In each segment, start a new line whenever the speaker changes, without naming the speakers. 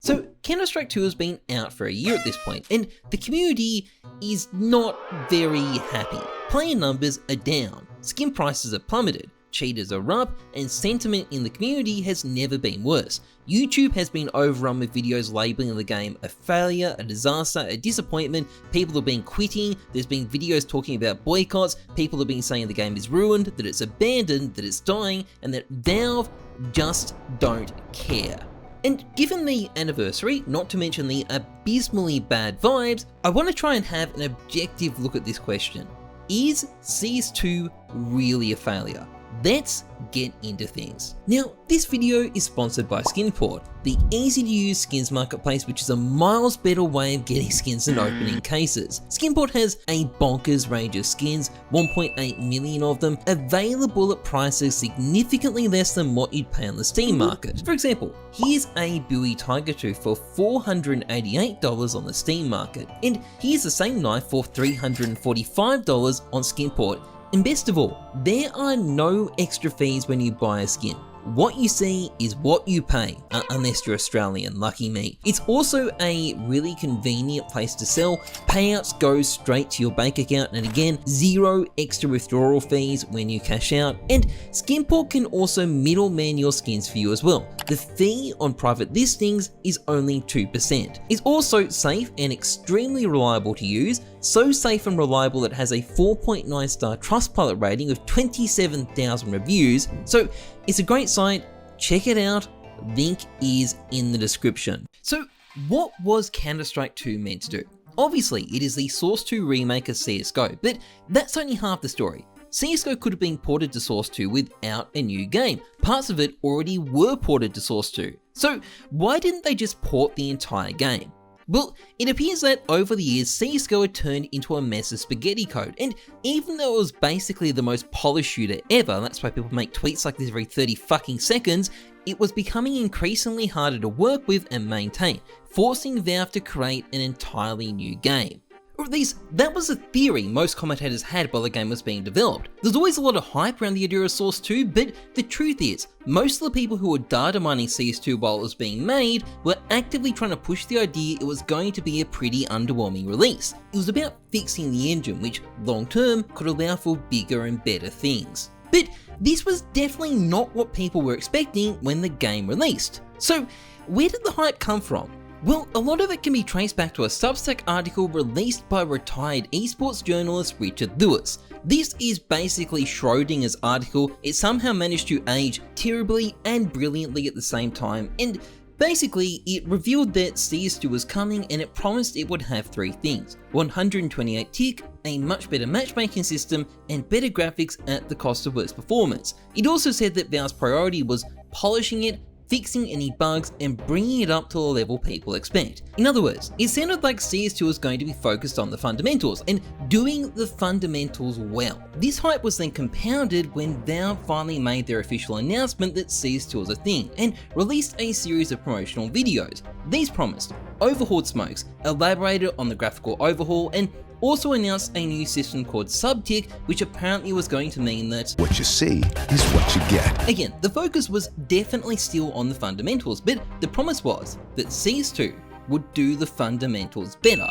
So Counter-Strike 2 has been out for a year at this point, and the community is not very happy. Player numbers are down, skin prices are plummeted, cheaters are up, and sentiment in the community has never been worse. YouTube has been overrun with videos labeling the game a failure, a disaster, a disappointment. People have been quitting, there's been videos talking about boycotts, people have been saying the game is ruined, that it's abandoned, that it's dying, and that Valve just don't care. And given the anniversary, not to mention the abysmally bad vibes, I want to try and have an objective look at this question. Is CS2 really a failure? Let's get into things. Now, this video is sponsored by Skinport, the easy to use skins marketplace which is a miles better way of getting skins than opening cases. Skinport has a bonkers range of skins, 1.8 million of them, available at prices significantly less than what you'd pay on the Steam market. For example, here's a Bowie Tiger Tooth for $488 on the Steam market, and here's the same knife for $345 on Skinport. And best of all, there are no extra fees when you buy a skin. What you see is what you pay, unless you're Australian, lucky me. It's also a really convenient place to sell. Payouts go straight to your bank account, and again, zero extra withdrawal fees when you cash out. And Skinport can also middleman your skins for you as well. The fee on private listings is only 2%. It's also safe and extremely reliable to use, so safe and reliable it has a 4.9 star Trustpilot rating with 27,000 reviews, so it's a great site, check it out, link is in the description. So what was Counter-Strike 2 meant to do? Obviously it is the Source 2 remake of CSGO, but that's only half the story. CSGO could have been ported to Source 2 without a new game. Parts of it already were ported to Source 2. So why didn't they just port the entire game? Well, it appears that over the years, CSGO had turned into a mess of spaghetti code, and even though it was basically the most polished shooter ever, that's why people make tweets like this every 30 fucking seconds, it was becoming increasingly harder to work with and maintain, forcing Valve to create an entirely new game. Or at least, that was a theory most commentators had while the game was being developed. There's always a lot of hype around the idea of Source 2, but the truth is, most of the people who were data mining CS2 while it was being made were actively trying to push the idea it was going to be a pretty underwhelming release. It was about fixing the engine, which long term could allow for bigger and better things. But this was definitely not what people were expecting when the game released. So where did the hype come from? Well, a lot of it can be traced back to a Substack article released by retired esports journalist Richard Lewis. This is basically Schrodinger's article. It somehow managed to age terribly and brilliantly at the same time, and basically it revealed that CS2 was coming and it promised it would have three things: 128 tick, a much better matchmaking system, and better graphics at the cost of worse performance. It also said that Valve's priority was polishing it, fixing any bugs, and bringing it up to the level people expect. In other words, it sounded like CS2 was going to be focused on the fundamentals, and doing the fundamentals well. This hype was then compounded when Valve finally made their official announcement that CS2 was a thing, and released a series of promotional videos. These promised overhauled smokes, elaborated on the graphical overhaul, and also announced a new system called Subtick, which apparently was going to mean that
what you see is what you get.
Again, the focus was definitely still on the fundamentals, but the promise was that CS2 would do the fundamentals better.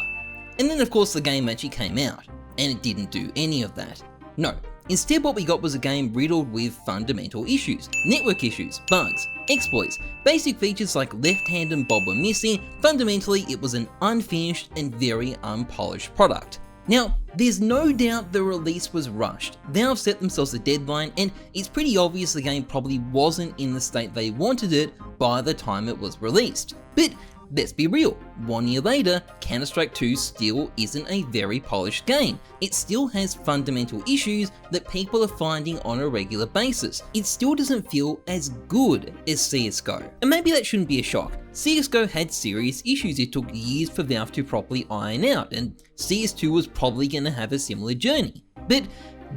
And then of course the game actually came out, and it didn't do any of that. No, instead what we got was a game riddled with fundamental issues, network issues, bugs, exploits, basic features like left hand and bob were missing. Fundamentally, it was an unfinished and very unpolished product. Now, there's no doubt the release was rushed. Valve set themselves a deadline, and it's pretty obvious the game probably wasn't in the state they wanted it by the time it was released. But let's be real, 1 year later, Counter-Strike 2 still isn't a very polished game. It still has fundamental issues that people are finding on a regular basis. It still doesn't feel as good as CSGO. And maybe that shouldn't be a shock. CSGO had serious issues it took years for Valve to properly iron out, and CS2 was probably going to have a similar journey. But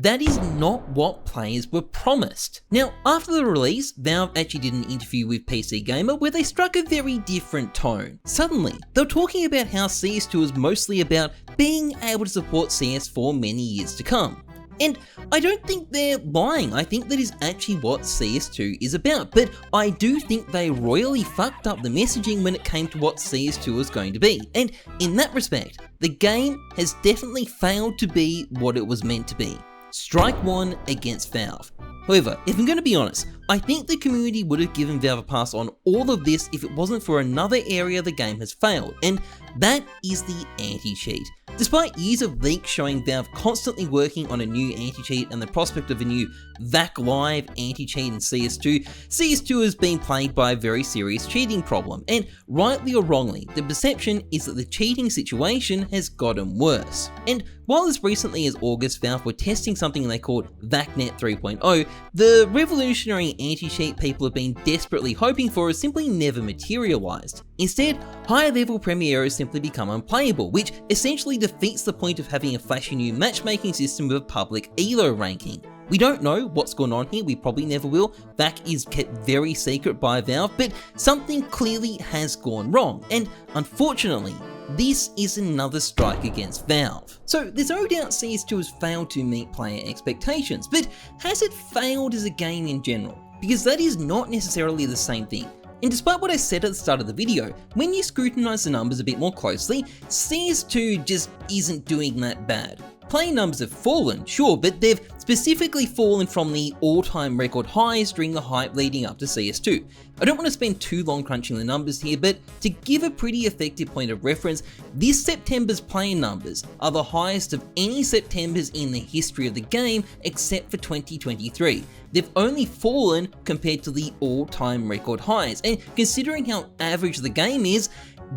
that is not what players were promised. Now, after the release, Valve actually did an interview with PC Gamer where they struck a very different tone. Suddenly, they were talking about how CS2 is mostly about being able to support CS for many years to come. And I don't think they're lying, I think that is actually what CS2 is about, but I do think they royally fucked up the messaging when it came to what CS2 was going to be, and in that respect, the game has definitely failed to be what it was meant to be. Strike one against Valve. However, if I'm going to be honest, I think the community would have given Valve a pass on all of this if it wasn't for another area the game has failed, and that is the anti-cheat. Despite years of leaks showing Valve constantly working on a new anti-cheat and the prospect of a new VAC Live anti-cheat in CS2, CS2 has been plagued by a very serious cheating problem, and rightly or wrongly, the perception is that the cheating situation has gotten worse. And while as recently as August, Valve were testing something they called VACnet 3.0, the revolutionary anti-cheat people have been desperately hoping for has simply never materialized. Instead, higher level Premiere has simply become unplayable, which essentially defeats the point of having a flashy new matchmaking system with a public ELO ranking. We don't know what's going on here, we probably never will. VAC is kept very secret by Valve, but something clearly has gone wrong, and unfortunately, this is another strike against Valve. So there's no doubt CS2 has failed to meet player expectations, but has it failed as a game in general? Because that is not necessarily the same thing. And despite what I said at the start of the video, when you scrutinize the numbers a bit more closely, CS2 just isn't doing that bad. Player numbers have fallen, sure, but they've specifically fallen from the all-time record highs during the hype leading up to CS2. I don't want to spend too long crunching the numbers here, but to give a pretty effective point of reference, this September's player numbers are the highest of any Septembers in the history of the game except for 2023. They've only fallen compared to the all-time record highs, and considering how average the game is,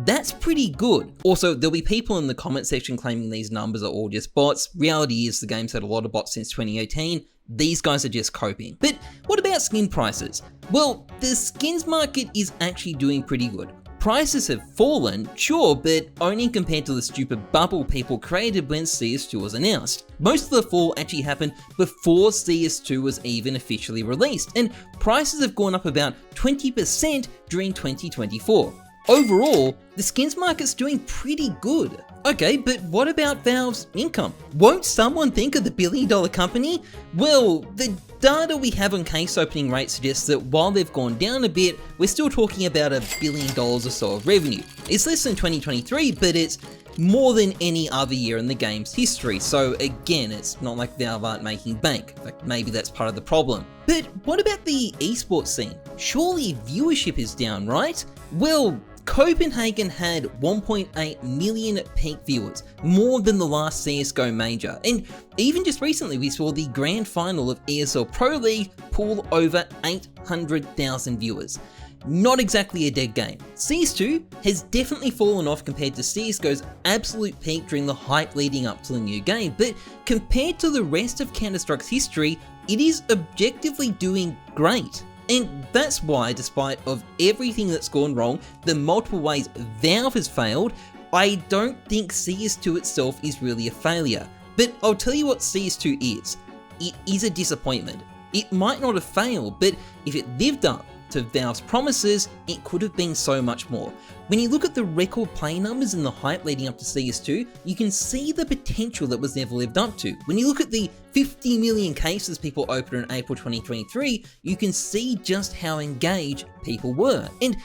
that's pretty good. Also, there'll be people in the comment section claiming these numbers are all just bots. Reality is the game's had a lot of bots since 2018. These guys are just coping. But what about skin prices? Well, the skins market is actually doing pretty good. Prices have fallen, sure, but only compared to the stupid bubble people created when CS2 was announced. Most of the fall actually happened before CS2 was even officially released, and prices have gone up about 20% during 2024. Overall, the skins market's doing pretty good. Okay, but what about Valve's income? Won't someone think of the billion-dollar company? Well, the data we have on case opening rate suggests that while they've gone down a bit, we're still talking about $1 billion or so of revenue. It's less than 2023, but it's more than any other year in the game's history, so again, it's not like Valve aren't making bank. Like, maybe that's part of the problem. But what about the esports scene? Surely viewership is down, right? Well, Copenhagen had 1.8 million peak viewers, more than the last CSGO major, and even just recently we saw the grand final of ESL Pro League pull over 800,000 viewers. Not exactly a dead game. CS2 has definitely fallen off compared to CSGO's absolute peak during the hype leading up to the new game, but compared to the rest of Counter-Strike's history, it is objectively doing great. And that's why, despite of everything that's gone wrong, the multiple ways Valve has failed, I don't think CS2 itself is really a failure. But I'll tell you what CS2 is. It is a disappointment. It might not have failed, but if it lived up to Valve's promises, it could have been so much more. When you look at the record play numbers and the hype leading up to CS2, you can see the potential that was never lived up to. When you look at the 50 million cases people opened in April 2023, you can see just how engaged people were. And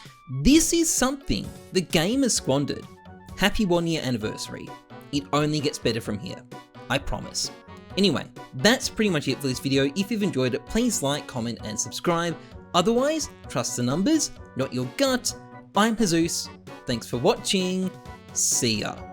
this is something the game has squandered. Happy 1 year anniversary. It only gets better from here. I promise. Anyway, that's pretty much it for this video. If you've enjoyed it, please like, comment, and subscribe. Otherwise, trust the numbers, not your gut. I'm Heyzeus. Thanks for watching. See ya.